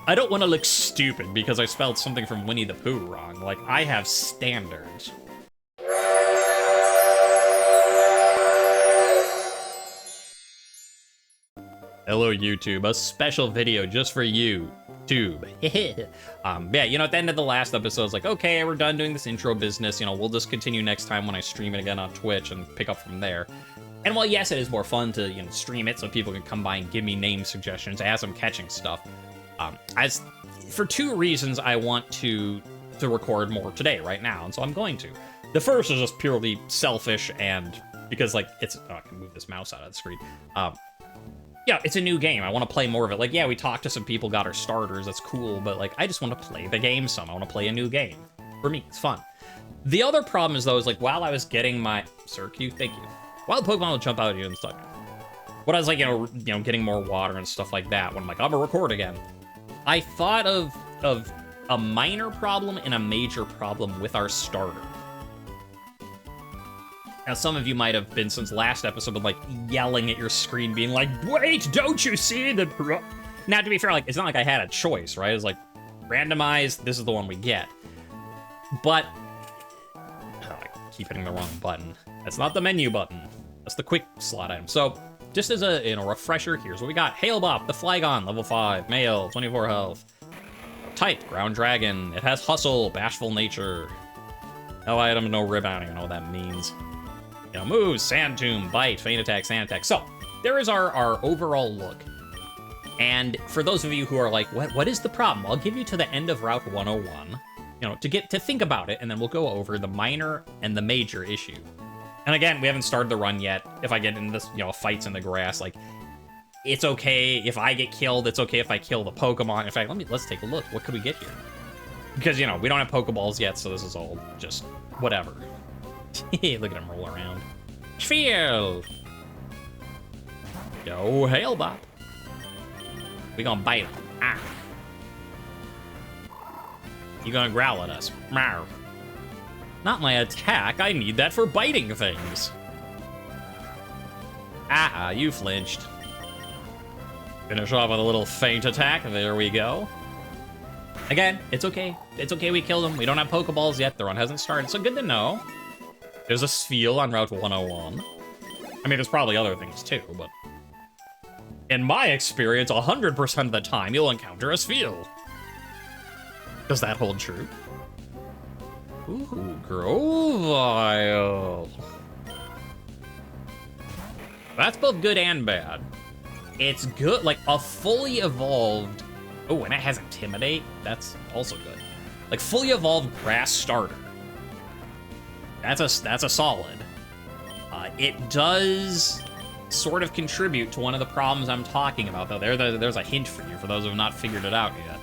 I don't want to look stupid because I spelled something from Winnie the Pooh wrong. Like, I have standards. Hello, YouTube. A special video just for you, Tube. Yeah, you know, at the end of the last episode, it's like, okay, we're done doing this intro business. You know, we'll just continue next time when I stream it again on Twitch and pick up from there. And while, yes, it is more fun to, you know, stream it so people can come by and give me name suggestions as I'm catching stuff. For two reasons, I want to record more today, right now, and so I'm going to. The first is just purely selfish, and because, like, it's... Oh, I can move this mouse out of the screen. Yeah, it's a new game. I want to play more of it. Like, yeah, we talked to some people, got our starters. That's cool, but, like, I just want to play the game some. I want to play a new game. For me, it's fun. The other problem is, though, is, like, while I was getting my... Sir, Q, thank you. While the Pokemon will jump out at you and stuff. When I was, like, you know, getting more water and stuff like that, when I'm like, I'm gonna record again. I thought of a minor problem and a major problem with our starter. Now, some of you might have been, since last episode, been, like, yelling at your screen, being like, wait, don't you see the... Now, to be fair, like, it's not like I had a choice, right? It's like, randomized, this is the one we get. But... Oh, I keep hitting the wrong button. That's not the menu button. That's the quick slot item. So, just as a, you know, refresher, here's what we got. Hail Bop, the Flygon, level 5, male, 24 health. Type, Ground Dragon. It has Hustle, Bashful Nature. No item, no rib, I don't even know what that means. You know, moves, Sand Tomb, Bite, Feint Attack, Sand Attack. So, there is our overall look. And for those of you who are like, what is the problem? I'll give you to the end of Route 101, you know, to think about it, and then we'll go over the minor and the major issue. And again, we haven't started the run yet. If I get into this, you know, fights in the grass, like, it's okay if I get killed. It's okay if I kill the Pokemon. In fact, let's take a look. What could we get here? Because, you know, we don't have Pokeballs yet, so this is all just whatever. Look at him roll around. Feel. Yo, Hail Bop. We gonna bite him. Ah. You gonna growl at us. Meow. Not my attack. I need that for biting things. Ah, you flinched. Finish off with a little feint attack. There we go. Again, it's okay. It's okay we killed him. We don't have Pokeballs yet. The run hasn't started, so good to know. There's a Spheal on Route 101. I mean, there's probably other things too, but... In my experience, 100% of the time, you'll encounter a Spheal. Does that hold true? Ooh, Grovyle. That's both good and bad. It's good, like, a fully evolved... Oh, and it has Intimidate? That's also good. Like, fully evolved Grass Starter. That's a solid. It does sort of contribute to one of the problems I'm talking about, though. There's a hint for you, for those who have not figured it out yet.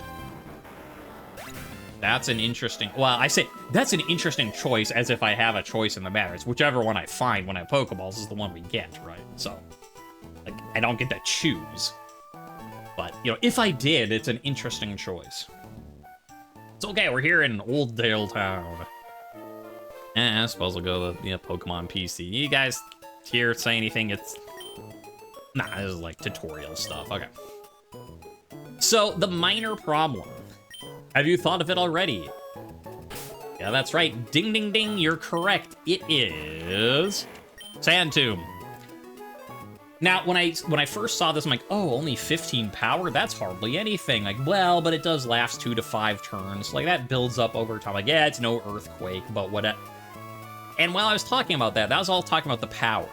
That's an interesting... Well, I say, that's an interesting choice, as if I have a choice in the matter. It's whichever one I find when I have Pokeballs is the one we get, right? So, like, I don't get to choose. But, you know, if I did, it's an interesting choice. It's okay, we're here in Old Dale Town. I suppose I'll go to, you know, Pokemon PC. You guys here say anything? It's... Nah, this is like tutorial stuff. Okay. So, the minor problem. Have you thought of it already? Yeah, that's right. Ding, ding, ding. You're correct. It is... Sand Tomb. Now, when I first saw this, I'm like, oh, only 15 power? That's hardly anything. Like, well, but it does last 2 to 5 turns. Like, that builds up over time. Like, yeah, it's no Earthquake, but whatever. And while I was talking about that, that was all talking about the power.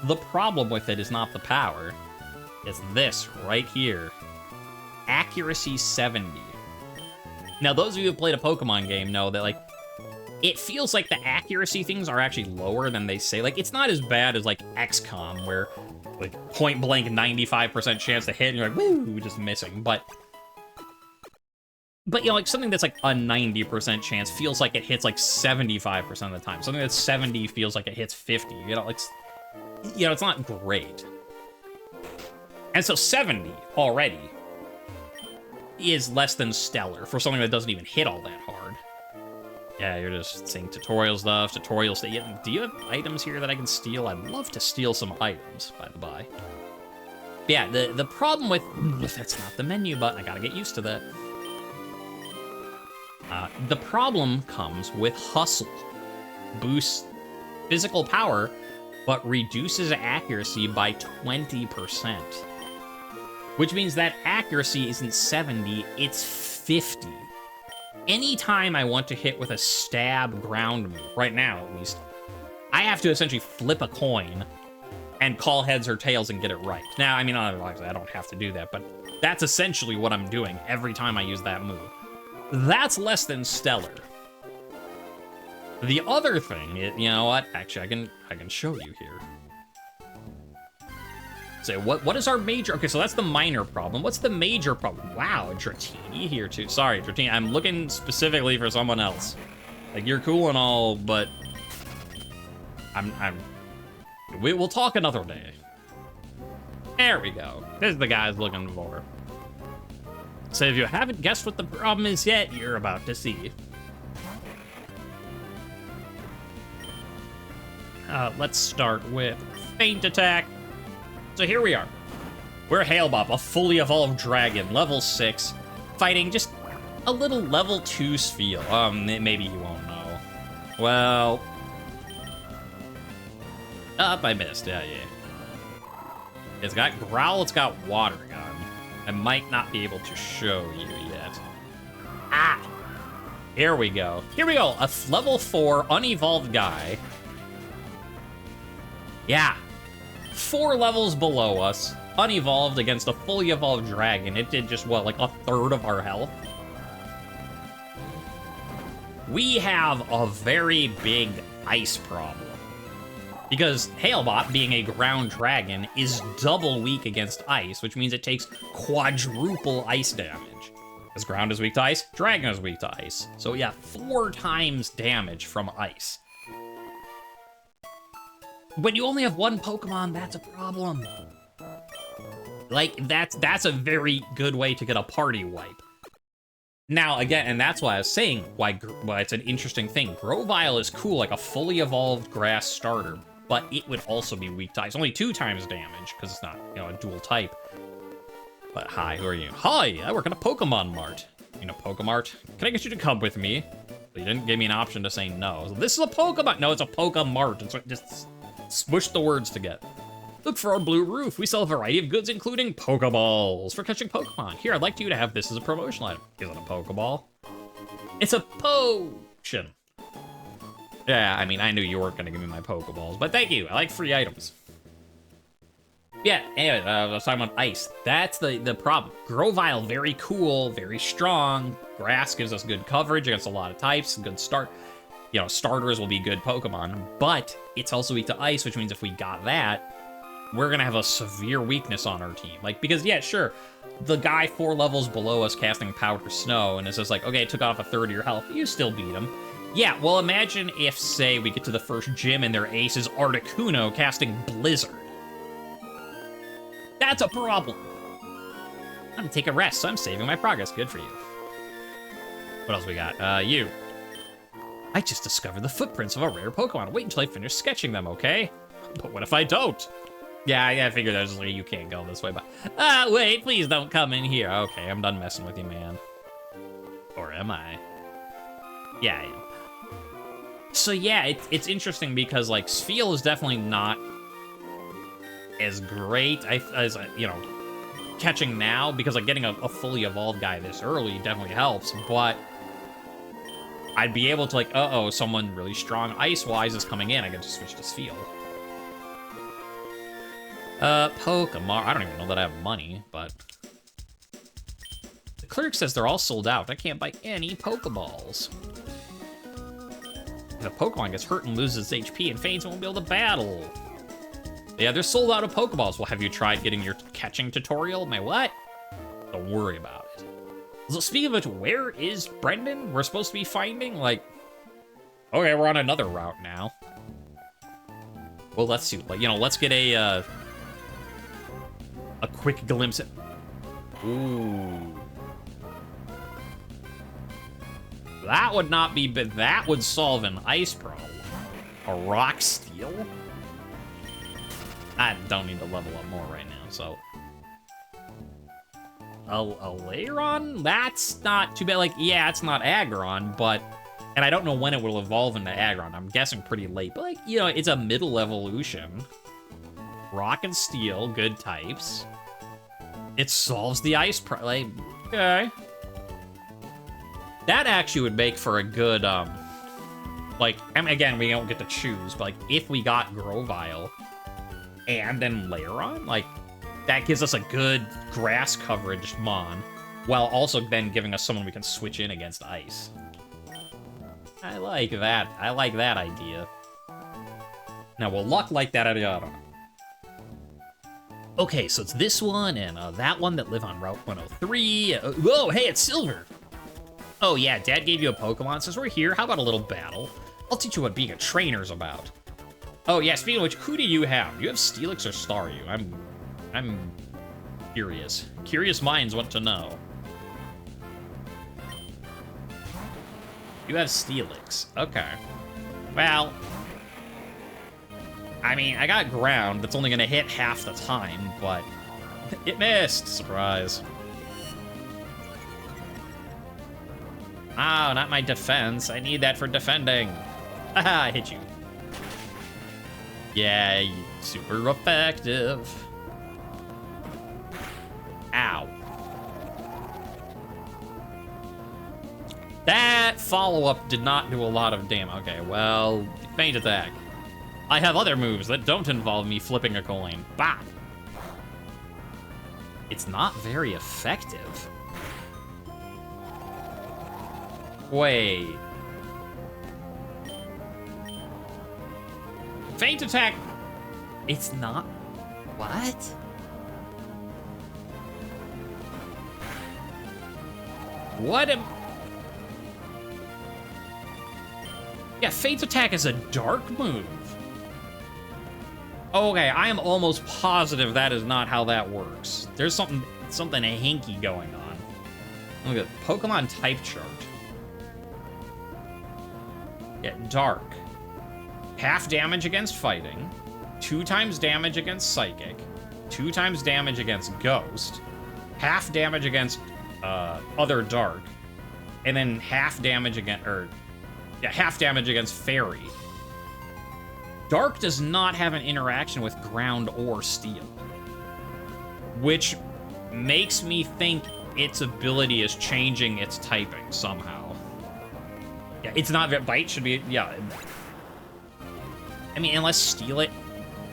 The problem with it is not the power. It's this right here. Accuracy 70. Now, those of you who played a Pokemon game know that, like, it feels like the accuracy things are actually lower than they say. Like, it's not as bad as, like, XCOM, where, like, point-blank 95% chance to hit, and you're like, woo, just missing. But, you know, like, something that's, like, a 90% chance feels like it hits, like, 75% of the time. Something that's 70 feels like it hits 50. You know, like, you know, it's not great. And so 70 already is less than stellar for something that doesn't even hit all that hard. Yeah, you're just saying tutorial stuff, Yeah, do you have items here that I can steal? I'd love to steal some items, by the by. Yeah, the problem with... That's not the menu button. I gotta get used to that. The problem comes with Hustle. Boosts physical power, but reduces accuracy by 20%. Which means that accuracy isn't 70, it's 50. Anytime I want to hit with a stab ground move, right now at least, I have to essentially flip a coin and call heads or tails and get it right. Now, I mean, obviously I don't have to do that, but that's essentially what I'm doing every time I use that move. That's less than stellar. The other thing is, you know what? Actually, I can show you here. So what is our major? Okay, so that's the minor problem. What's the major problem? Wow, Dratini here too. Sorry, Dratini. I'm looking specifically for someone else. Like, you're cool and all, but we'll talk another day. There we go. This is the guy I was looking for. So if you haven't guessed what the problem is yet, you're about to see. Let's start with Feint Attack. So here we are. We're Hailbop, a fully evolved dragon, level 6, fighting just a little level 2 Spheal. Maybe you won't know. Well, I missed. Yeah. It's got Growl, it's got Water Gun. I might not be able to show you yet. Here we go. A level 4 unevolved guy. Yeah. 4 levels below us, unevolved against a fully evolved dragon. It did just, what, like a third of our health? We have a very big ice problem. Because Hailbot, being a ground dragon, is double weak against ice, which means it takes quadruple ice damage. Because ground is weak to ice, dragon is weak to ice. So yeah, 4 times damage from ice. When you only have 1 Pokemon, that's a problem. Like, that's a very good way to get a party wipe. Now, again, and that's why I was saying why it's an interesting thing. Grovyle is cool, like a fully evolved grass starter, but it would also be weak to ice. Only 2 times damage, because it's not, you know, a dual type. But hi, who are you? Hi, I work at a Pokemon Mart. You know, Pokemart? Can I get you to come with me? You didn't give me an option to say no. So this is a Pokemon. No, it's a Pokemart. It's just smush the words together. Look for our blue roof. We sell a variety of goods, including Pokeballs for catching Pokemon. Here, I'd like you to have this as a promotional item. Is it a Pokeball? It's a potion. Yeah, I mean, I knew you weren't going to give me my Pokeballs, but thank you. I like free items. Yeah, anyway, I was talking about ice. That's the problem. Grovyle, very cool, very strong. Grass gives us good coverage against a lot of types, good start. You know, starters will be good Pokemon, but it's also weak to ice, which means if we got that, we're gonna have a severe weakness on our team. Like, because, yeah, sure, the guy 4 levels below us casting Powder Snow, and it's just like, okay, it took off a third of your health, you still beat him. Yeah, well, imagine if, say, we get to the first gym and their ace is Articuno casting Blizzard. That's a problem. I'm gonna take a rest, so I'm saving my progress. Good for you. What else we got? You. I just discovered the footprints of a rare Pokemon. Wait until I finish sketching them, okay? But what if I don't? Yeah, I figured there's like, you can't go this way, but... wait, please don't come in here. Okay, I'm done messing with you, man. Or am I? Yeah, I am. So yeah, it's interesting because, like, Spheal is definitely not as great as you know, catching now, because, like, getting a fully evolved guy this early definitely helps, but... I'd be able to, like, someone really strong ice-wise is coming in. I can just switch to Spheal. Pokemon. I don't even know that I have money, but... The clerk says they're all sold out. I can't buy any Pokeballs. If a Pokemon gets hurt and loses HP and faints, it won't be able to battle. Yeah, they're sold out of Pokeballs. Well, have you tried getting your catching tutorial? My what? Don't worry about it. So speaking of which, where is Brendan? We're supposed to be finding, like... Okay, we're on another route now. Well, let's see. Like, you know, let's get a quick glimpse at... Ooh. That would not be... But that would solve an ice problem. A rock steel? I don't need to level up more right now, so... a Lairon? That's not too bad. Like, yeah, it's not Aggron, but... And I don't know when it will evolve into Aggron. I'm guessing pretty late. But, like, you know, it's a middle evolution. Rock and Steel, good types. It solves the ice like, okay. That actually would make for a good, like, I mean, again, we don't get to choose, but, like, if we got Grovyle and then Lairon, like, that gives us a good grass coverage Mon, while also then giving us someone we can switch in against ice. I like that. I like that idea. Now, will luck like that idea? Okay, so it's this one and that one that live on Route 103. Whoa, hey, it's Silver. Oh yeah, Dad gave you a Pokemon. Since we're here, how about a little battle? I'll teach you what being a trainer's about. Oh yeah, speaking of which, who do you have? Do you have Steelix or Staryu? I'm curious. Curious minds want to know. You have Steelix. Okay. Well, I mean, I got ground that's only gonna hit half the time, but it missed. Surprise. Oh, not my defense. I need that for defending. Haha, I hit you. Yeah, super effective. Ow. That follow-up did not do a lot of damage. Okay, well, Feint Attack. I have other moves that don't involve me flipping a coin. Bah! It's not very effective. Wait. Feint Attack. It's not. What? What am... Yeah, Feint Attack is a dark move. Okay, I am almost positive that is not how that works. There's something hinky going on. Look at Pokemon type chart. Yeah, dark. Half damage against fighting, 2 times damage against psychic, 2 times damage against ghost, half damage against other dark, and then half damage against, half damage against fairy. Dark does not have an interaction with ground or steel, which makes me think its ability is changing its typing somehow. Yeah, it's not that Bite should be, yeah. I mean, unless Steelix,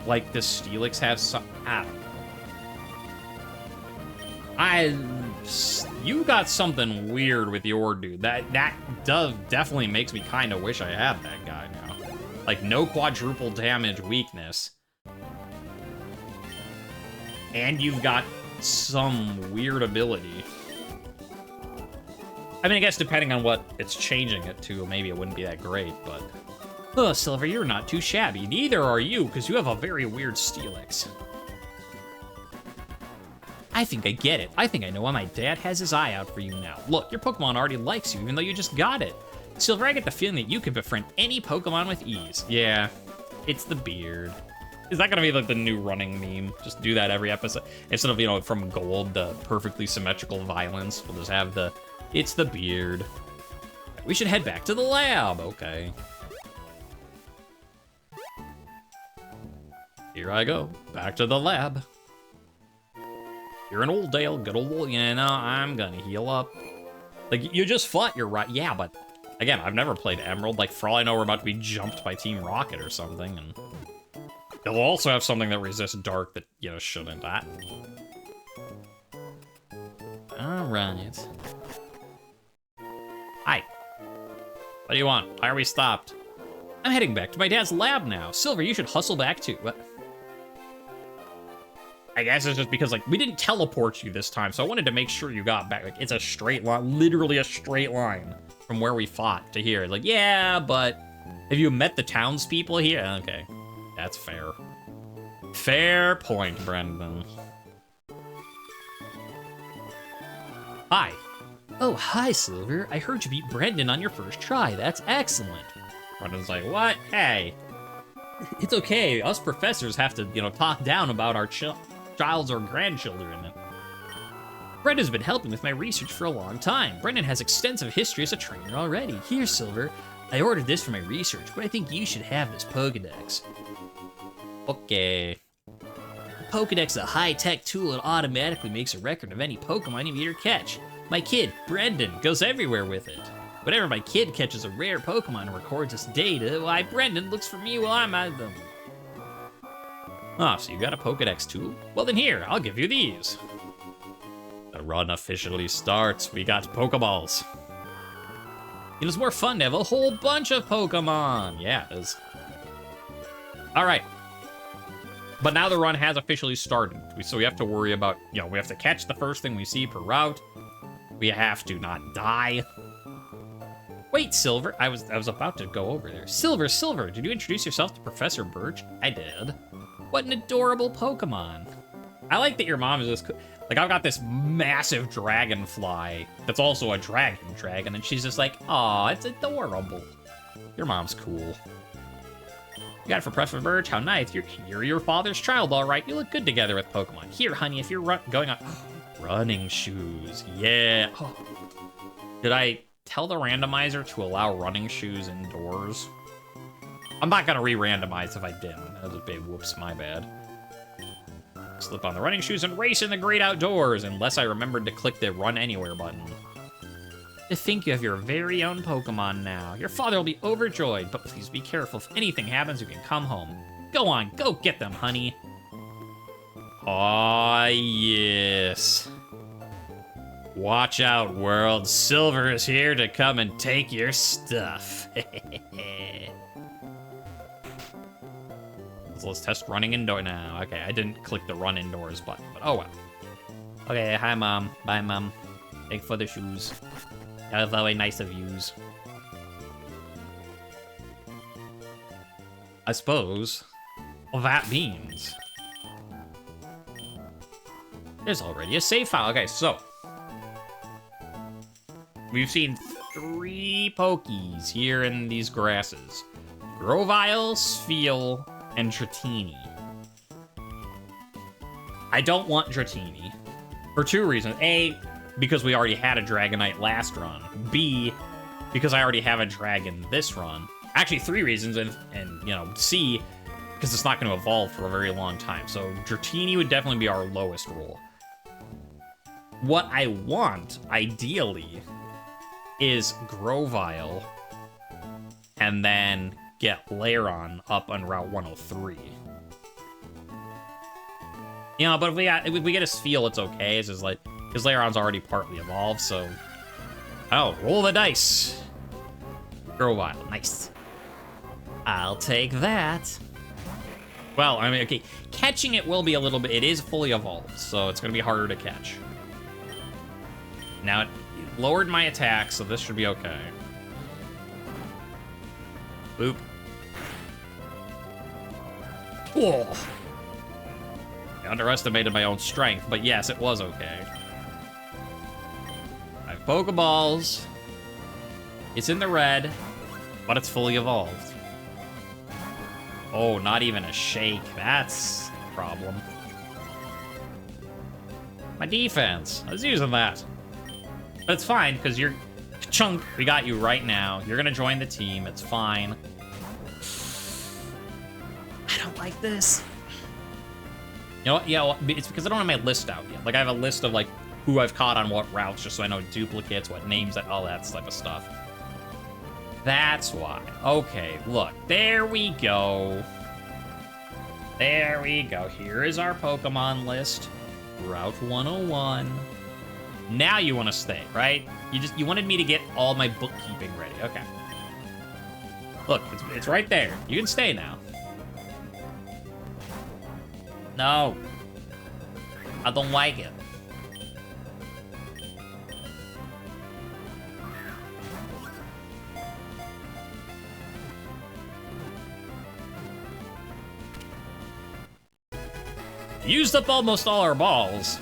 like, does Steelix have some, I don't know. You got something weird with your dude. That does definitely makes me kind of wish I had that guy now. Like, no quadruple damage weakness. And you've got some weird ability. I mean, I guess depending on what it's changing it to, maybe it wouldn't be that great, but... Oh, Silver, you're not too shabby. Neither are you, because you have a very weird Steelix. I think I get it. I think I know why my dad has his eye out for you now. Look, your Pokemon already likes you, even though you just got it. Silver, I get the feeling that you can befriend any Pokemon with ease. Yeah, it's the beard. Is that gonna be like the new running meme? Just do that every episode. Instead of, you know, from gold to perfectly symmetrical violence, we'll just have the, it's the beard. We should head back to the lab, okay. Here I go, back to the lab. You're an old Dale, good old, you know, I'm gonna heal up. Like, you just fought, you're right, yeah, but again, I've never played Emerald. Like, for all I know, we're about to be jumped by Team Rocket or something, and they'll also have something that resists dark that, you know, shouldn't. Alright. Hi. What do you want? Why are we stopped? I'm heading back to my dad's lab now. Silver, you should hustle back too. What? I guess it's just because, like, we didn't teleport you this time, so I wanted to make sure you got back. Like, it's a straight line, literally a straight line from where we fought to here. Like, yeah, but have you met the townspeople here? Okay, that's fair. Fair point, Brendan. Hi. Oh, hi, Silver. I heard you beat Brendan on your first try. That's excellent. Brendan's like, what? Hey. It's okay. Us professors have to, you know, talk down about our child's or grandchildren. Brendan's been helping with my research for a long time. Brendan has extensive history as a trainer already. Here, Silver. I ordered this for my research, but I think you should have this Pokedex. Okay. Pokedex is a high-tech tool that automatically makes a record of any Pokemon you meet or catch. My kid, Brendan, goes everywhere with it. Whenever my kid catches a rare Pokemon and records its data, why, Brendan looks for me while I'm at them. Oh, so you got a Pokedex too? Well then here, I'll give you these. The run officially starts. We got Pokeballs. It was more fun to have a whole bunch of Pokemon. Yeah, it is. Alright. But now the run has officially started. So we have to worry about, you know, we have to catch the first thing we see per route. We have to not die. Wait, Silver, I was about to go over there. Silver, did you introduce yourself to Professor Birch? I did. What an adorable Pokemon. I like that your mom is just... Like, I've got this massive dragonfly that's also a dragon, and she's just like, aw, it's adorable. Your mom's cool. You got it for Professor Birch? How nice. You're your father's child, all right. You look good together with Pokemon. Here, honey, if you're going on... Running shoes. Yeah. Oh. Did I tell the randomizer to allow running shoes indoors? I'm not gonna re-randomize if I didn't. That was a big whoops, my bad. Slip on the running shoes and race in the great outdoors, unless I remembered to click the run anywhere button. To think you have your very own Pokemon now. Your father will be overjoyed, but please be careful. If anything happens, you can come home. Go on, go get them, honey. Aw, yes. Watch out, world. Silver is here to come and take your stuff. So let's test running indoor now. Okay, I didn't click the run indoors button, but oh well. Okay, hi, Mom. Bye, Mom. Thanks for the shoes. That was very nice of yous. I suppose that means there's already a save file. Okay, so we've seen 3 Pokies here in these grasses. Grovyle, Spheal, and Dratini. I don't want Dratini for 2 reasons. A, because we already had a Dragonite last run. B, because I already have a dragon this run. Actually, 3 reasons, and you know, C, because it's not going to evolve for a very long time. So Dratini would definitely be our lowest roll. What I want, ideally, is Grovyle, and then get Lairon up on Route 103. You know, but if we get a Spheal, it's okay. It's just like, because Lairon's already partly evolved, so... Oh, roll the dice. Grovyle, nice. I'll take that. Well, I mean, okay, catching it will be a little bit... It is fully evolved, so it's going to be harder to catch. Now, it lowered my attack, so this should be okay. Boop. Whoa. I underestimated my own strength, but yes, it was okay. I have Pokeballs. It's in the red, but it's fully evolved. Oh, not even a shake. That's a problem. My defense. I was using that. But it's fine, because you're... Chunk, we got you right now. You're gonna join the team. It's fine. I don't like this. You know what? Yeah, well, it's because I don't have my list out yet. Like, I have a list of, like, who I've caught on what routes, just so I know duplicates, what names, all that type of stuff. That's why. Okay, look. There we go. There we go. Here is our Pokemon list. Route 101. Now you want to stay, right? You wanted me to get all my bookkeeping ready. Okay. Look, it's right there. You can stay now. No. I don't like it. Used up almost all our balls,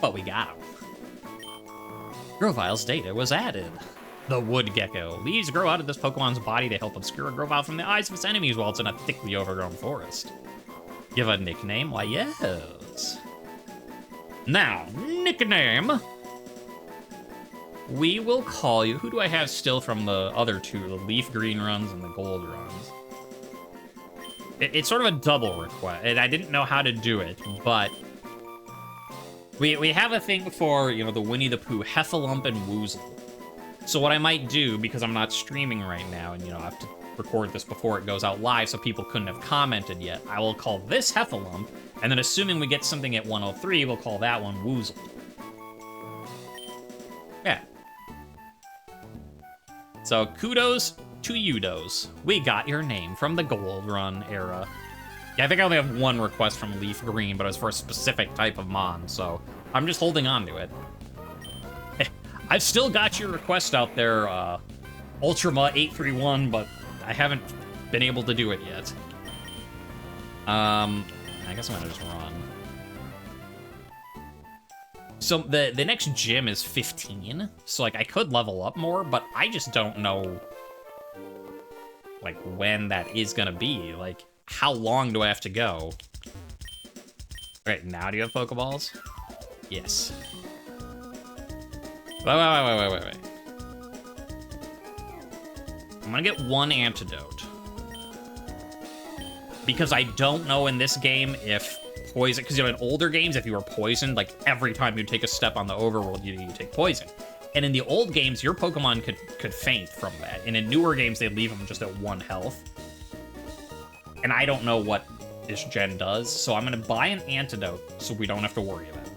but we got them. Grovyle's data was added. The Wood Gecko. Leaves grow out of this Pokemon's body to help obscure Grovyle from the eyes of its enemies while it's in a thickly overgrown forest. Give a nickname? Why, yes. Now, nickname. We will call you... Who do I have still from the other two? The leaf green runs and the gold runs. It's sort of a double request, and I didn't know how to do it, but... We have a thing for, you know, the Winnie the Pooh, Heffalump, and Woozle. So what I might do, because I'm not streaming right now, and, you know, I have to record this before it goes out live, so people couldn't have commented yet, I will call this Heffalump, and then assuming we get something at 103, we'll call that one Woozle. Yeah. So, kudos to you-dos. We got your name from the Gold Run era. Yeah, I think I only have one request from Leaf Green, but it was for a specific type of Mon, so I'm just holding on to it. I've still got your request out there, Ultrama831, but I haven't been able to do it yet. I guess I'm gonna just run. So the next gym is 15, so like I could level up more, but I just don't know like when that is gonna be. Like, how long do I have to go? Right, now do you have Pokeballs? Yes. Wait. I'm gonna get one antidote. Because I don't know in this game if poison, because you know, in older games, if you were poisoned, like every time you take a step on the overworld, you take poison. And in the old games, your Pokemon could faint from that. And in newer games, they leave them just at 1 health. And I don't know what this gen does, so I'm gonna buy an antidote so we don't have to worry about it.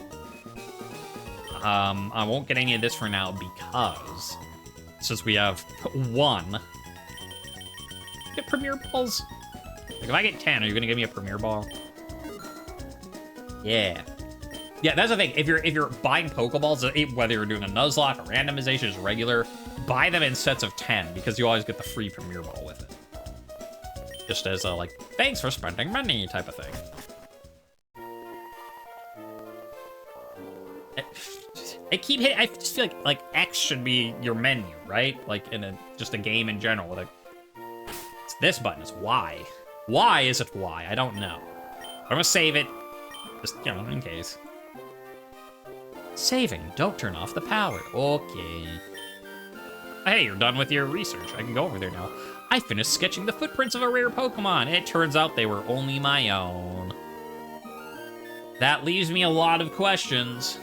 I won't get any of this for now because since we have 1, get Premier Balls. Like if I get 10, are you gonna give me a Premier Ball? Yeah. Yeah, that's the thing. If you're buying Pokeballs, whether you're doing a Nuzlocke or randomization, is regular, buy them in sets of 10 because you always get the free Premier Ball with it. Just as a like, thanks for spending money type of thing. I keep hitting. I just feel like X should be your menu, right? Like in just a game in general. Like it's this button is Y. Why is it Y? I don't know. I'm gonna save it, just you know, in case. Saving. Don't turn off the power. Okay. Hey, you're done with your research. I can go over there now. I finished sketching the footprints of a rare Pokemon. It turns out they were only my own. That leaves me a lot of questions.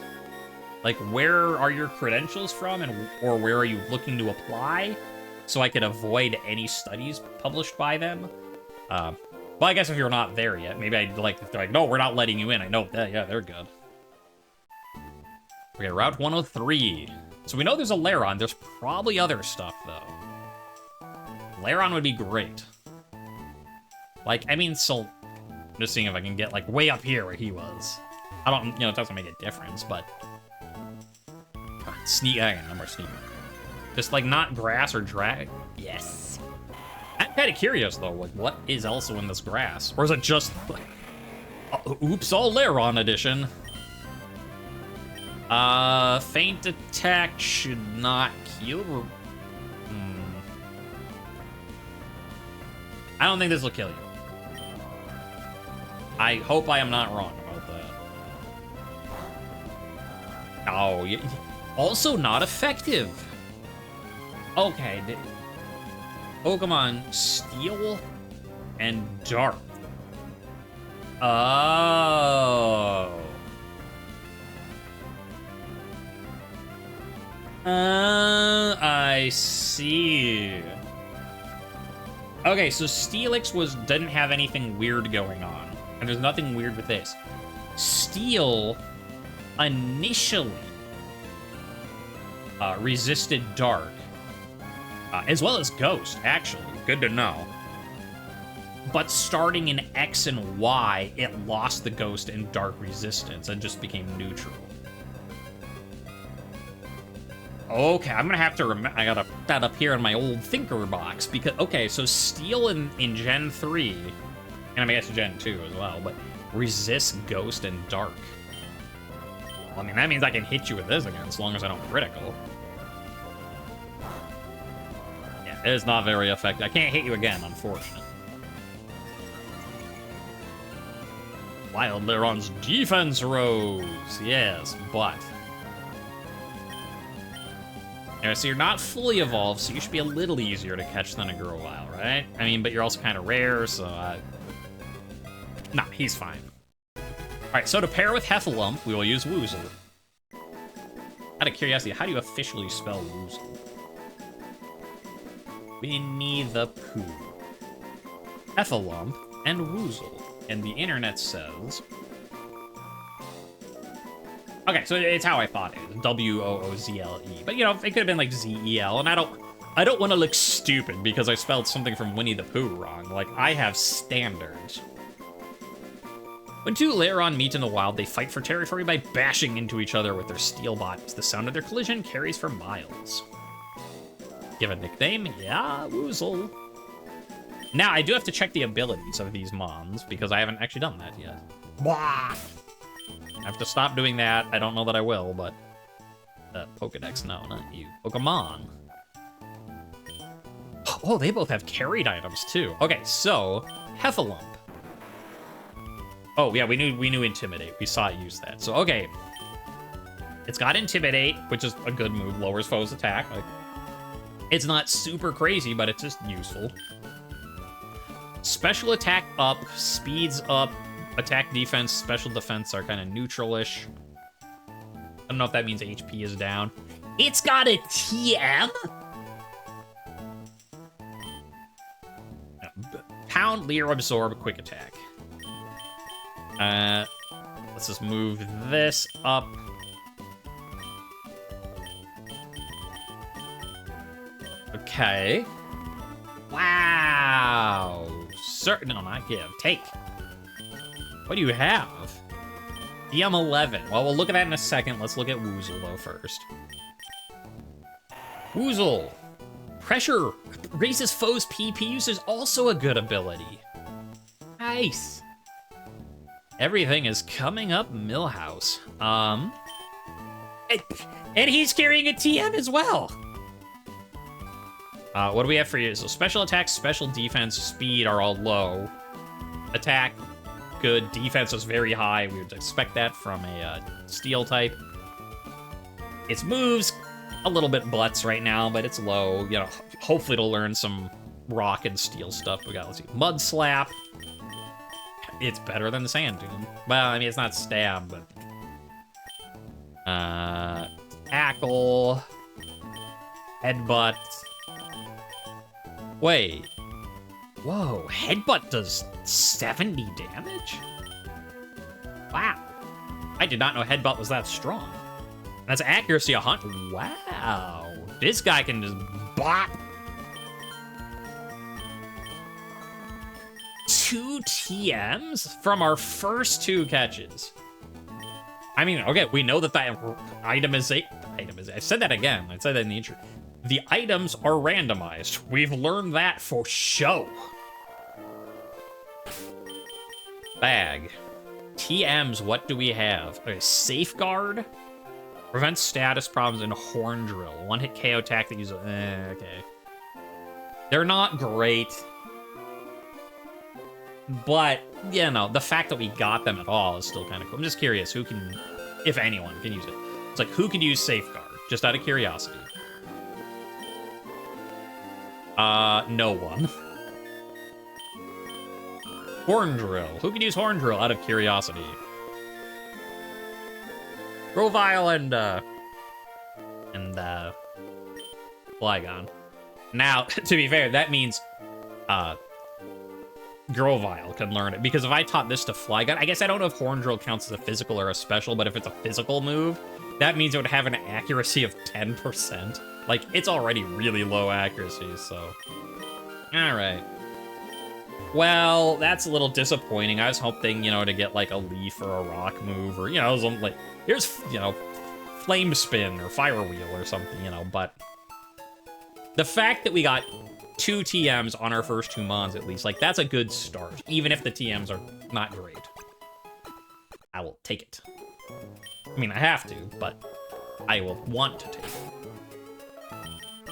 Like, where are your credentials from, or where are you looking to apply? So I could avoid any studies published by them. Well, I guess if you're not there yet, maybe I'd like, they're like, no, we're not letting you in. I know that, yeah, they're good. Okay, Route 103. So we know there's a Lairon. There's probably other stuff, though. Lairon would be great. Like, I mean, so... I'm just seeing if I can get, like, way up here where he was. I don't, you know, it doesn't make a difference, but... Sneak... no more sneak. Just, like, not grass or drag. Yes. I'm kind of curious, though, like, what is also in this grass? Or is it just, like... oops, all Lairon edition. Faint attack should not kill... I don't think this will kill you. I hope I am not wrong about that. Oh, yeah. Also not effective. Okay. Pokemon Steel and Dark. Oh. I see. Okay, so Steelix didn't have anything weird going on, and there's nothing weird with this. Steel initially resisted Dark, as well as Ghost, actually. Good to know. But starting in X and Y, it lost the Ghost and Dark resistance and just became neutral. Okay, I'm gonna have to I gotta put that up here in my old thinker box, because, okay, so Steel in Gen 3, and I guess Gen 2 as well, but resists Ghost and Dark. Well, I mean, that means I can hit you with this again, as long as I don't critical. Yeah, it is not very effective. I can't hit you again, unfortunately. Wild Leron's defense rose. Yes, but... Anyway, so you're not fully evolved, so you should be a little easier to catch than a Grovyle, right? I mean, but you're also kind of rare, so... Nah, he's fine. Alright, so to pair with Heffalump, we will use Woozle. Out of curiosity, how do you officially spell Woozle? Winnie the Pooh. Heffalump and Woozle. And the internet says... Okay, so it's how I thought it. W-O-O-Z-L-E. But, you know, it could have been, like, Z-E-L. And I don't want to look stupid because I spelled something from Winnie the Pooh wrong. Like, I have standards. When two Lairon meet in the wild, they fight for territory by bashing into each other with their steel bodies. The sound of their collision carries for miles. Give a nickname? Yeah, Woozle. Now, I do have to check the abilities of these mons, because I haven't actually done that yet. Blah! I have to stop doing that. I don't know that I will, but... Pokedex, no, not you. Pokemon. Oh, they both have carried items, too. Okay, so, Heffalump. Oh, yeah, we knew Intimidate. We saw it use that. So, okay. It's got Intimidate, which is a good move. Lowers foes' attack. Like, it's not super crazy, but it's just useful. Special attack up, speeds up, attack defense, special defense are kind of neutral-ish. I don't know if that means HP is down. It's got a TM? Pound, Leer, Absorb, Quick Attack. Let's just move this up. Okay. Wow. No, not give. Take. What do you have? DM11. Well, we'll look at that in a second. Let's look at Woozle, though, first. Woozle. Pressure. Raises foes' PP use is also a good ability. Nice. Everything is coming up Millhouse. And he's carrying a TM as well. What do we have for you? So special attack, special defense, speed are all low. Attack, good. Defense is very high. We would expect that from a steel type. Its moves, a little bit butts right now, but it's low. You know, hopefully it'll learn some rock and steel stuff. We got, let's see, Mud Slap. It's better than the Sand Dune. Well, I mean, it's not stab, but... Tackle. Headbutt. Wait. Whoa, Headbutt does 70 damage? Wow. I did not know Headbutt was that strong. That's accuracy 100. Wow. This guy can just bop. 2 TMs from our first 2 catches. I mean, okay, we know that itemization. I said that again. I said that in the intro. The items are randomized. We've learned that for show. Bag. TMs, what do we have? Okay, Safeguard. Prevents status problems in Horn Drill. One-hit KO attack that uses... okay. They're not great. But, you know, the fact that we got them at all is still kind of cool. I'm just curious, who can... If anyone can use it. It's like, who can use Safeguard? Just out of curiosity. No one. Horn Drill. Who can use Horn Drill out of curiosity? Grovyle and Flygon. Now, to be fair, that means Grovyle can learn it. Because if I taught this to Flygon, I guess I don't know if Horn Drill counts as a physical or a special, but if it's a physical move, that means it would have an accuracy of 10%. Like, it's already really low accuracy, so... Alright. Well, that's a little disappointing. I was hoping, you know, to get, like, a leaf or a rock move, or, you know, something like... Here's, you know, Flame Spin or Fire Wheel or something, you know, but... The fact that we got 2 TMs on our first 2 mons, at least, like, that's a good start, even if the TMs are not great. I will take it. I mean, I have to, but I will want to take it.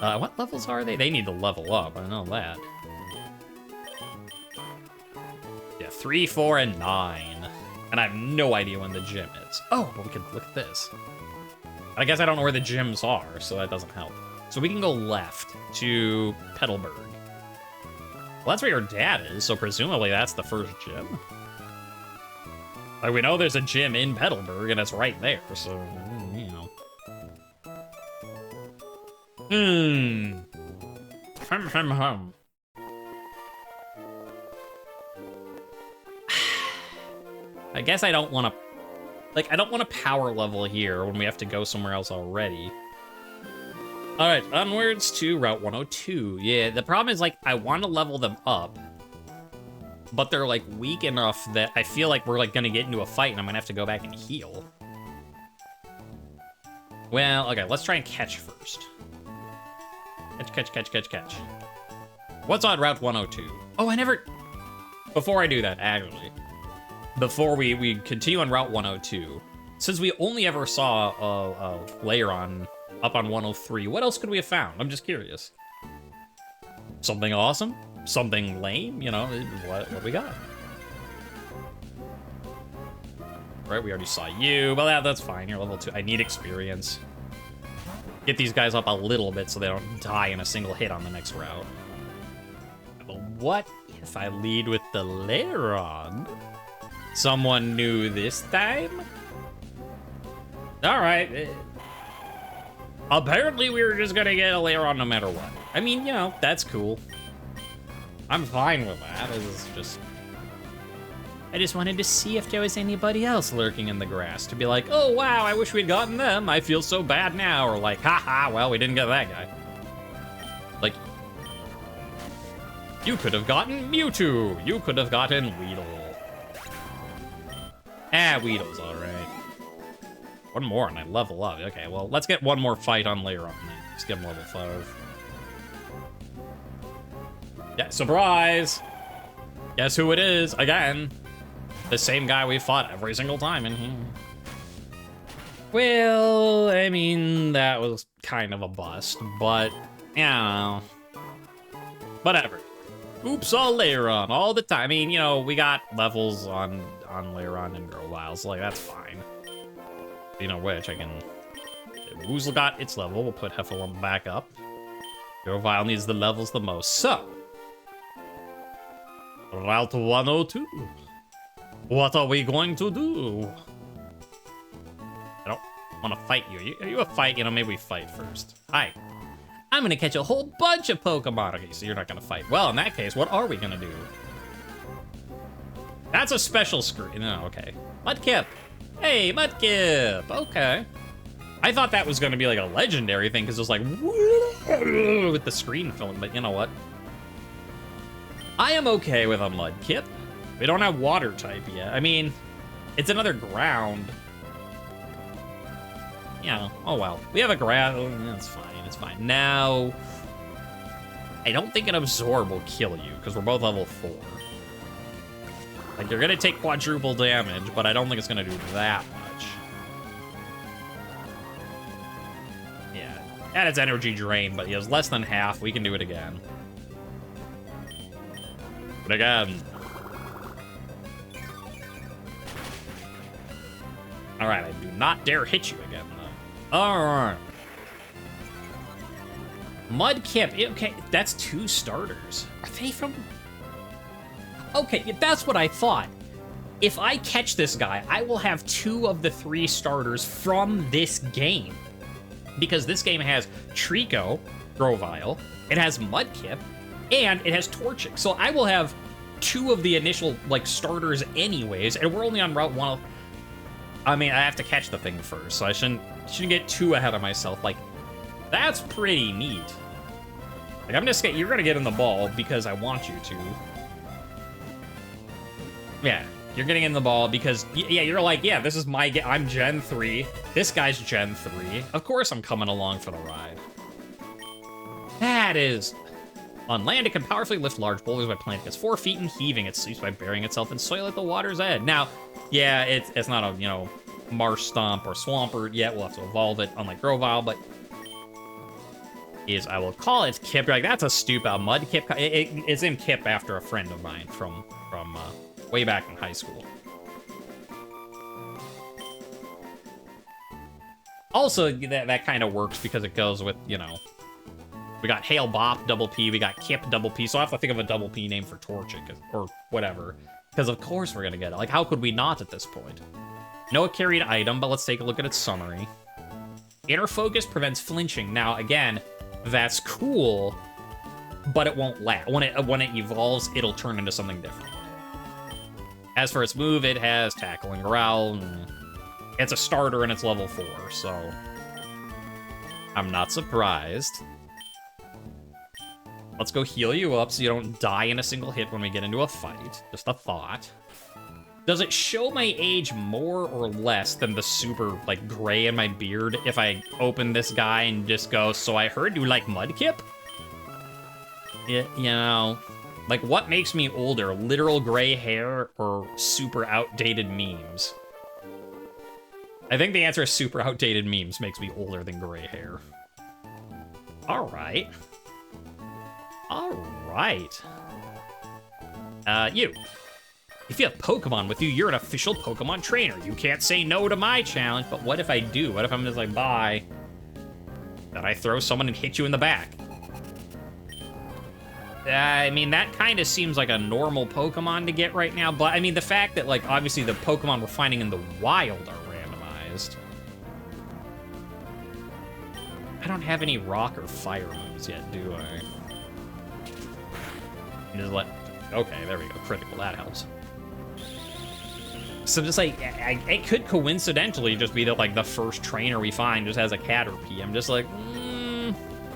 What levels are they? They need to level up, I know that. Yeah, 3, 4, and 9. And I have no idea when the gym is. Oh, but we can look at this. I guess I don't know where the gyms are, so that doesn't help. So we can go left to Petalburg. Well, that's where your dad is, so presumably that's the first gym. Like, we know there's a gym in Petalburg, and it's right there, so, you know. Hum. I guess I don't want to... Like, I don't want to power level here when we have to go somewhere else already. Alright, onwards to Route 102. Yeah, the problem is, like, I want to level them up, but they're, like, weak enough that I feel like we're, like, gonna get into a fight and I'm gonna have to go back and heal. Well, okay, let's try and catch first. Catch. What's on Route 102? Oh, I never... Before I do that, actually, before we continue on Route 102, since we only ever saw a Lairon up on 103, what else could we have found? I'm just curious. Something awesome? Something lame? You know, what we got? Right, we already saw you. Well, that's fine. You're level 2. I need experience. Get these guys up a little bit so they don't die in a single hit on the next route. But what if I lead with the Lairon? Someone new this time? Alright. Apparently we were just gonna get a Lairon no matter what. I mean, you know, that's cool. I'm fine with that. It's just... I just wanted to see if there was anybody else lurking in the grass. To be like, oh wow, I wish we'd gotten them. I feel so bad now. Or like, haha, well, we didn't get that guy. Like, you could have gotten Mewtwo. You could have gotten Weedle. Weedle's alright. One more and I level up. Okay, well, let's get one more fight on Lairon then. Let's get him level 5. Yeah, surprise! Guess who it is, again. The same guy we fought every single time in here. Well, I mean, that was kind of a bust, but, you know, whatever. Oops, all Lairon, all the time. I mean, you know, we got levels on Lairon and Grovyle, so, like, that's fine. Speaking of which, I can... Woozle got its level, we'll put Heffalump back up. Grovyle needs the levels the most, so... Route 102. What are we going to do? I don't want to fight you. Are you a fight? You know, maybe we fight first. Hi. I'm going to catch a whole bunch of Pokemon. Okay, so you're not going to fight. Well, in that case, what are we going to do? That's a special screen. No, okay. Mudkip. Hey, Mudkip. Okay. I thought that was going to be like a legendary thing because it was like with the screen filling, but you know what? I am okay with a Mudkip. We don't have water type yet. I mean, it's another ground. Yeah, oh well. We have a grass. Oh, that's fine, it's fine. Now, I don't think an Absorb will kill you because we're both level 4. Like, you're gonna take quadruple damage, but I don't think it's gonna do that much. Yeah, and it's energy drain, but he has less than half. We can do it again. But again. Alright, I do not dare hit you again, though. Alright. Mudkip. Okay, that's 2 starters. Are they from... Okay, that's what I thought. If I catch this guy, I will have 2 of the 3 starters from this game. Because this game has Trico, Grovyle, it has Mudkip, and it has Torchic. So I will have 2 of the initial, like, starters anyways, and we're only on Route 1. I mean, I have to catch the thing first, so I shouldn't get too ahead of myself. Like, that's pretty neat. Like, I'm just you're gonna get in the ball because I want you to. Yeah, you're getting in the ball because, yeah, you're like, yeah, this is my I'm Gen 3. This guy's Gen 3. Of course I'm coming along for the ride. That is... On land, it can powerfully lift large boulders by planting its 4 feet and heaving its sleeps by burying itself in soil at the water's edge. Now, yeah, it's not a, you know, Marsh Stomp or Swampert yet. We'll have to evolve it, unlike Grovyle, but I will call it Kip. Like, that's a stupid Mudkip. It's in Kip after a friend of mine from way back in high school. Also, that kind of works because it goes with, you know, we got Hail Bop, double P, we got Kip, double P, so I have to think of a double P name for Torchic, or whatever. Because of course we're gonna get it. Like, how could we not at this point? No carried item, but let's take a look at its summary. Inner Focus prevents flinching. Now, again, that's cool, but it won't last. When it evolves, it'll turn into something different. As for its move, it has Tackle and Growl. It's a starter and it's level 4, so I'm not surprised. Let's go heal you up so you don't die in a single hit when we get into a fight. Just a thought. Does it show my age more or less than the super, like, gray in my beard if I open this guy and just go, so I heard you like Mudkip? You know, like, what makes me older? Literal gray hair or super outdated memes? I think the answer is super outdated memes makes me older than gray hair. All right. All right. You. If you have Pokemon with you, you're an official Pokemon trainer. You can't say no to my challenge, but what if I do? What if I'm just like, bye? Then I throw someone and hit you in the back. I mean, that kind of seems like a normal Pokemon to get right now, but I mean, the fact that, like, obviously the Pokemon we're finding in the wild are randomized. I don't have any rock or fire moves yet, do I? Just let... Okay, there we go. Critical, that helps. So just like, it could coincidentally just be that, like, the first trainer we find just has a Caterpie. I'm just like,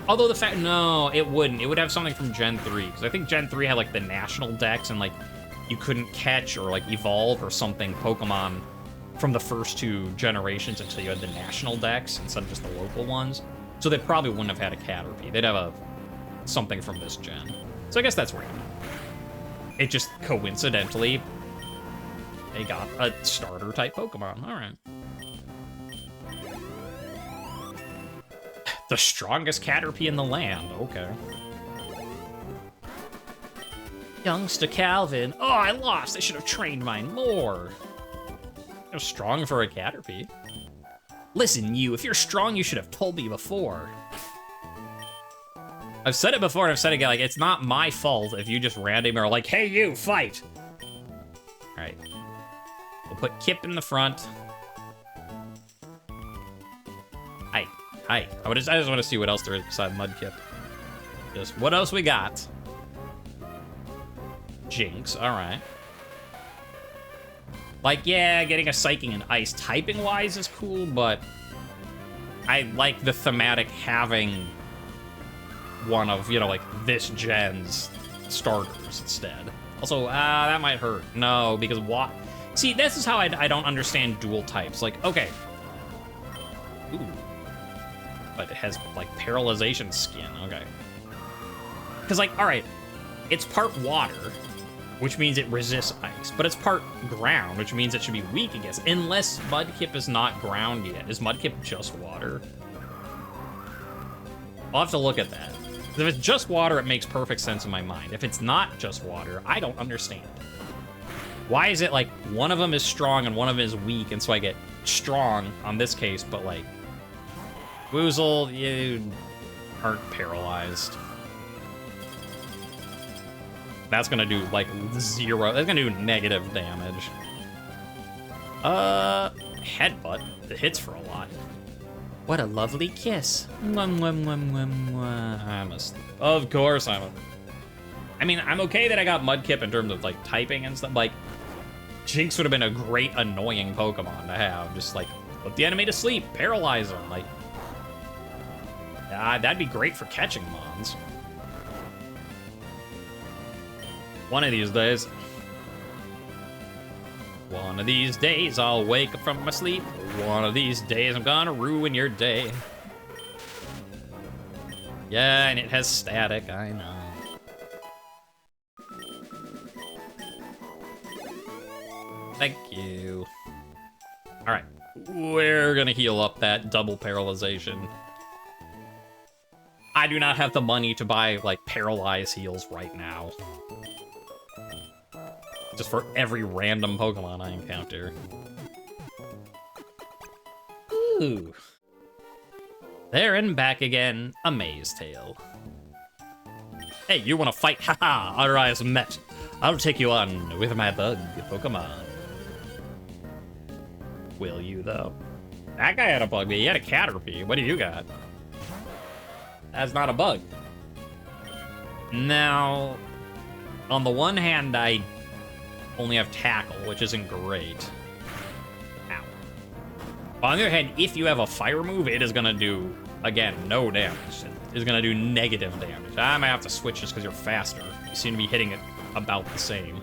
Although the fact, no, it wouldn't. It would have something from Gen 3, because I think Gen 3 had, like, the national dex, and, like, you couldn't catch or, like, evolve or something Pokemon from the first 2 generations until you had the national dex instead of just the local ones. So they probably wouldn't have had a Caterpie. They'd have something from this gen. So I guess that's random. It just coincidentally, they got a starter type Pokemon. All right. The strongest Caterpie in the land. Okay. Youngster Calvin. Oh, I lost. I should have trained mine more. You're strong for a Caterpie. Listen, you. If you're strong, you should have told me before. I've said it before, and I've said it again, like, it's not my fault if you just randomly are like, hey, you, fight! Alright. We'll put Kip in the front. Hi. Hi. I just want to see what else there is beside Mudkip. Just, what else we got? Jinx, alright. Like, yeah, getting a Psychic and Ice typing-wise is cool, but I like the thematic having one of, you know, like, this gen's starters instead. Also, that might hurt. No, because what? See, this is how I don't understand dual types. Like, okay. Ooh. But it has, like, paralyzation skin. Okay. Because, like, all right, it's part water, which means it resists ice, but it's part ground, which means it should be weak against, unless Mudkip is not ground yet. Is Mudkip just water? I'll have to look at that. If it's just water, it makes perfect sense in my mind. If it's not just water, I don't understand. Why is it like one of them is strong and one of them is weak, and so I get strong on this case, but like Woozle, you aren't paralyzed. That's gonna do like 0. That's gonna do negative damage. Headbutt. It hits for a lot. What a lovely kiss. Mwah, mwah, mwah, mwah, mwah. I'm asleep. Of course I'm. I mean, I'm okay that I got Mudkip in terms of like typing and stuff. Like, Jinx would have been a great annoying Pokemon to have. Just like put the enemy to sleep, paralyze them. Like, that'd be great for catching mons. One of these days. One of these days, I'll wake up from my sleep. One of these days, I'm gonna ruin your day. Yeah, and it has static, I know. Thank you. All right, we're gonna heal up that double paralyzation. I do not have the money to buy, like, paralyze heals right now. Just for every random Pokemon I encounter. Ooh. There and back again, a maze tail. Hey, you wanna fight? Haha, our eyes met. I'll take you on with my bug Pokemon. Will you, though? That guy had a bug, but he had a Caterpie. What do you got? That's not a bug. Now, on the one hand, I only have Tackle, which isn't great. Ow. On the other hand, if you have a fire move, it is gonna do, again, no damage. It is gonna do negative damage. I might have to switch just because you're faster. You seem to be hitting it about the same.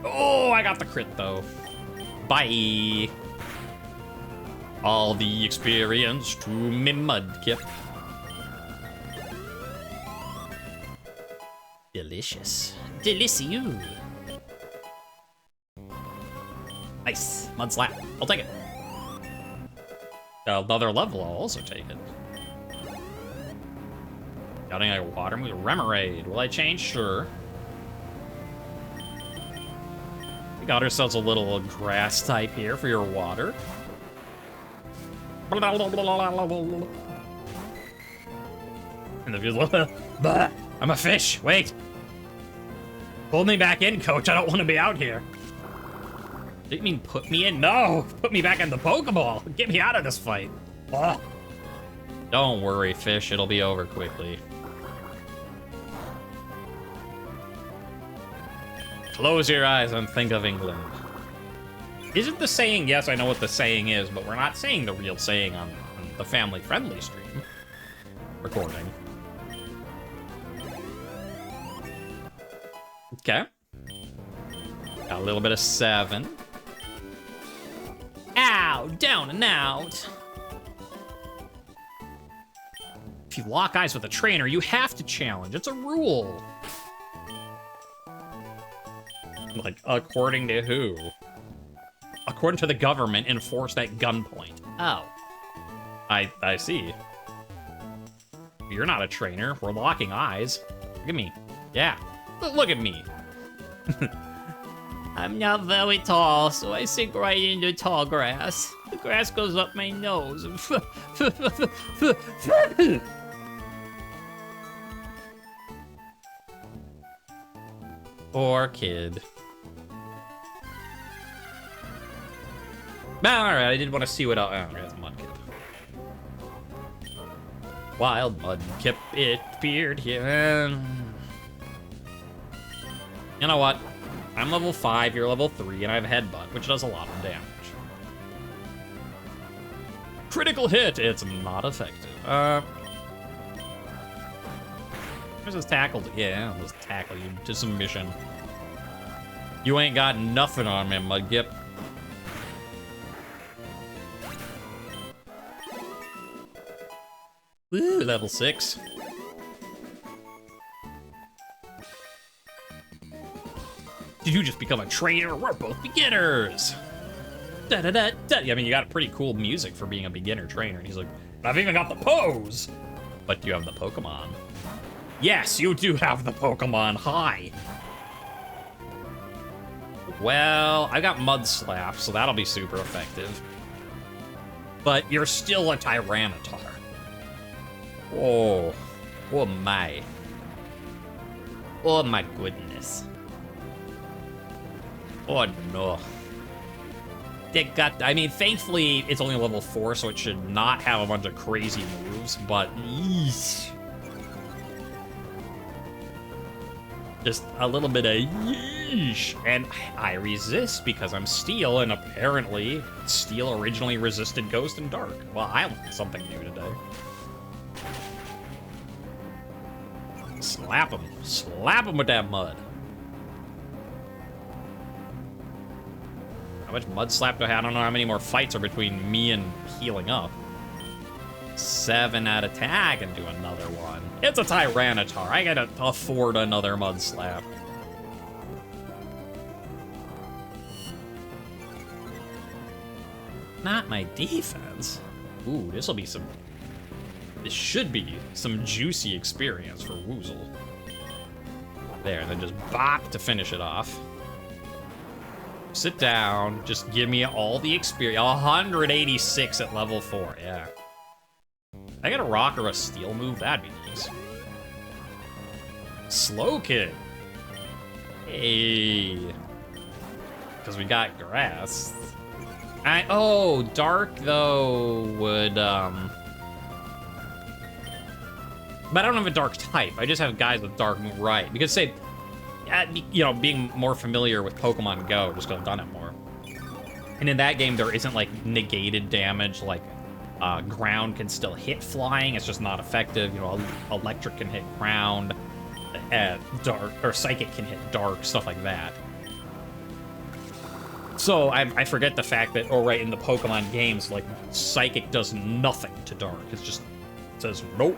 Oh, I got the crit, though. Bye. All the experience to me Mudkip. Delicious. Delicious. Nice. Mud Slap. I'll take it. Another level, I'll also take it. Got any water move? Remoraid. Will I change? Sure. We got ourselves a little grass type here for your water. And the view's like, I'm a fish. Wait. Pull me back in, coach. I don't want to be out here. Didn't mean put me in. No. Put me back in the Pokeball. Get me out of this fight. Ugh. Don't worry, fish. It'll be over quickly. Close your eyes and think of England. Isn't the saying, yes, I know what the saying is, but we're not saying the real saying on the family-friendly stream recording. Okay. Got a little bit of 7. Ow, down and out. If you lock eyes with a trainer, you have to challenge. It's a rule. Like, according to who? According to the government, enforced at gunpoint. Oh. I see. You're not a trainer. We're locking eyes. Look at me. Yeah. Look at me. I'm not very tall, so I sink right into tall grass. The grass goes up my nose. Poor kid. Alright, I did want to see what else. Oh, that's Mudkip. Wild Mudkip, it appeared here. You know what? I'm level 5, you're level 3, and I have Headbutt, which does a lot of damage. Critical hit! It's not effective. Where's this tackle? Yeah, let's tackle you to submission. You ain't got nothing on me, Mudkip. Woo, level 6. Did you just become a trainer? We're both beginners. Da da da da. I mean, you got pretty cool music for being a beginner trainer. And he's like, I've even got the pose. But you have the Pokemon. Yes, you do have the Pokemon. Hi. Well, I got Mud Slap, so that'll be super effective. But you're still a Tyranitar. Oh. Oh my. Oh my goodness. Oh no. It got, I mean, thankfully it's only level 4, so it should not have a bunch of crazy moves, but yeesh. Just a little bit of yeesh. And I resist because I'm Steel, and apparently Steel originally resisted Ghost and Dark. Well, I learned something new today. Slap him. Slap him with that mud. How much Mud Slap do I have? I don't know how many more fights are between me and healing up. 7 at attack and do another one. It's a Tyranitar. I gotta afford another Mud Slap. Not my defense. Ooh, this'll be some... This should be some juicy experience for Woozle. There, and then just bop to finish it off. Sit down. Just give me all the experience. 186 at level 4. Yeah. I got a rock or a steel move. That'd be nice. Slow kick. Hey. Because we got grass. Oh, dark though would but I don't have a dark type. I just have guys with dark move, right? Because say, you know, being more familiar with Pokemon Go, just because I've done it more. And in that game, there isn't like negated damage, like ground can still hit flying. It's just not effective. You know, electric can hit ground, dark or psychic can hit dark, stuff like that. So I forget the fact that, oh right, in the Pokemon games, like psychic does nothing to dark. It's just it says nope.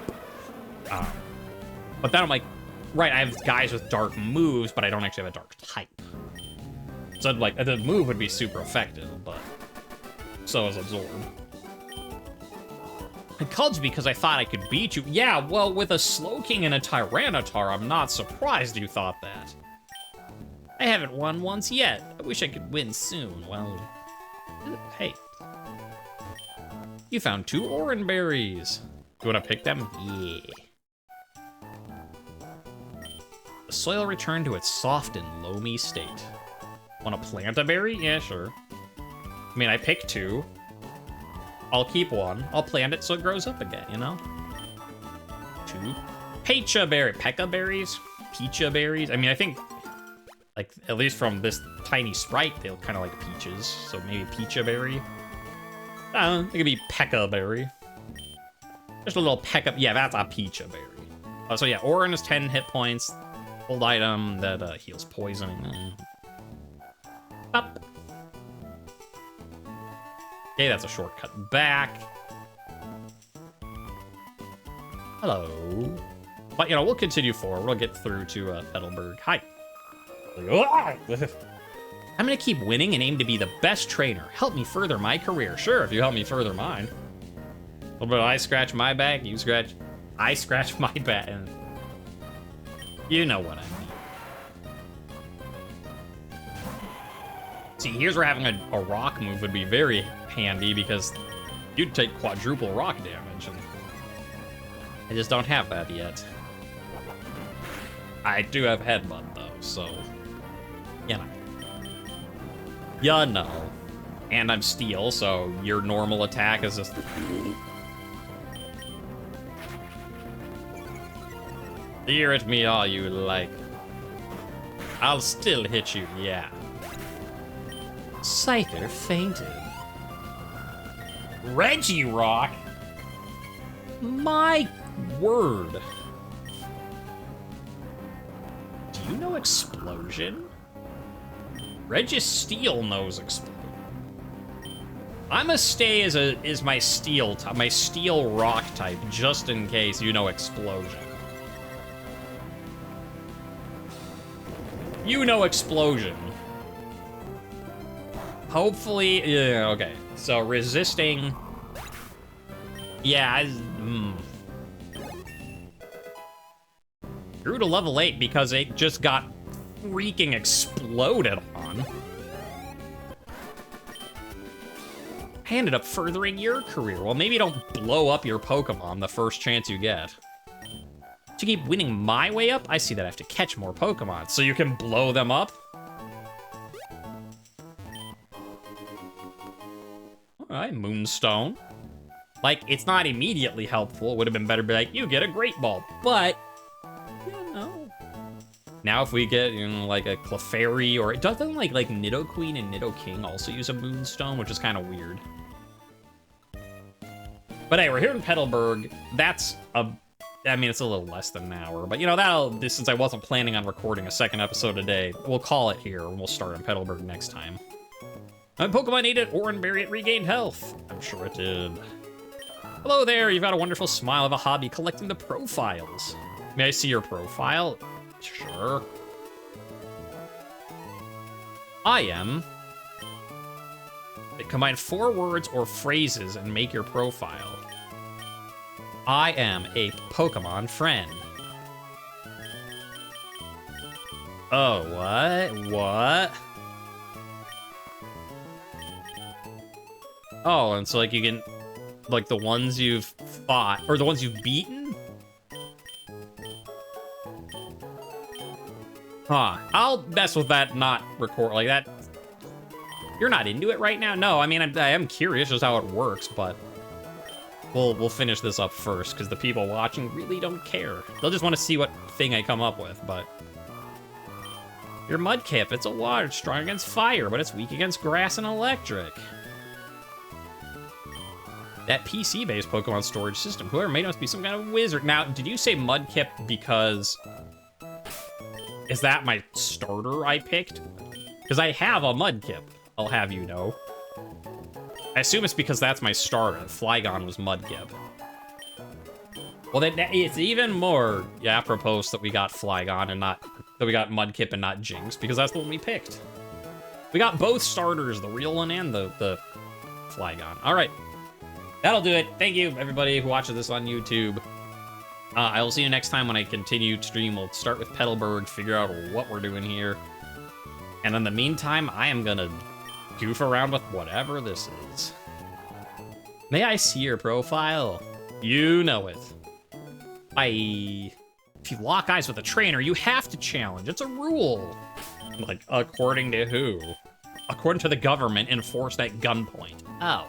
But then I'm like, right, I have guys with dark moves, but I don't actually have a dark type. So like the move would be super effective, but so is Absorb. I called you because I thought I could beat you. Yeah, well, with a Slowking and a Tyranitar, I'm not surprised you thought that. I haven't won once yet. I wish I could win soon. Well, hey. You found 2 Oran berries. You want to pick them? Yeah. The soil returned to its soft and loamy state. Want to plant a berry? Yeah, sure. I mean, I picked 2. I'll keep 1. I'll plant it so it grows up again, you know? 2 Pecha berry. Pekka berries? Pecha berries? I mean, I think, like, at least from this tiny sprite, they look kind of like peaches. So maybe Pecha berry. It could be Pekka berry. Just a little Pekka. Yeah, that's a Pecha berry. So yeah, Oran is 10 hit points. Old item that heals poisoning. Up. Okay, that's a shortcut back. Hello. But, you know, we'll continue forward. We'll get through to Petalburg. Hi. I'm gonna keep winning and aim to be the best trainer. Help me further my career. Sure, if you help me further mine. A little bit of I scratch my back, you scratch... I scratch my back. And you know what I mean. See, here's where having a rock move would be very handy because you'd take quadruple rock damage. And I just don't have that yet. I do have Headbutt, though, so... You know. You know. And I'm Steel, so your normal attack is just... Hear at me all you like. I'll still hit you, yeah. Scyther fainted. Regirock? My word. Do you know Explosion? Registeel knows Explosion. I'ma stay as my steel rock type just in case you know Explosion. You know Explosion. Hopefully, yeah, okay. So resisting, yeah, grew to level 8 because it just got freaking exploded on. I ended up furthering your career. Well, maybe don't blow up your Pokemon the first chance you get. To keep winning my way up, I see that I have to catch more Pokemon, so you can blow them up. All right, Moonstone. Like, it's not immediately helpful. It would have been better to be like, you get a Great Ball, but, you know. Now if we get, you know, like a Clefairy, or doesn't like Nidoqueen and Nidoking also use a Moonstone, which is kind of weird. But hey, we're here in Petalburg. That's I mean, it's a little less than an hour, but you know, since I wasn't planning on recording a second episode today, we'll call it here and we'll start in Petalburg next time. My Pokemon ate it, Oran Berry, it regained health. I'm sure it did. Hello there, you've got a wonderful smile of a hobby collecting the profiles. May I see your profile? Sure. I am. Combine 4 words or phrases and make your profile. I am a Pokemon friend. Oh, what? What? Oh, and so, like, you can... Like, the ones you've fought... Or the ones you've beaten? Huh. I'll mess with that, not record... Like, that... You're not into it right now? No, I mean, I am curious just how it works, but... We'll finish this up first, because the people watching really don't care. They'll just want to see what thing I come up with, but... Your Mudkip, it's a water, strong against fire, but it's weak against grass and electric. That PC-based Pokemon storage system, whoever made it must be some kind of wizard. Now, did you say Mudkip because... Is that my starter I picked? Because I have a Mudkip, I'll have you know. I assume it's because that's my starter. Flygon was Mudkip. Well, it's even more apropos that we got Flygon and not... That we got Mudkip and not Jinx, because that's the one we picked. We got both starters, the real one and the Flygon. All right. That'll do it. Thank you, everybody who watches this on YouTube. I will see you next time when I continue to stream. We'll start with Petalburg, figure out what we're doing here. And in the meantime, I am gonna goof around with whatever this is. May I see your profile? You know it. Bye. If you lock eyes with a trainer, you have to challenge. It's a rule. Like, according to who? According to the government, enforced at gunpoint. Oh.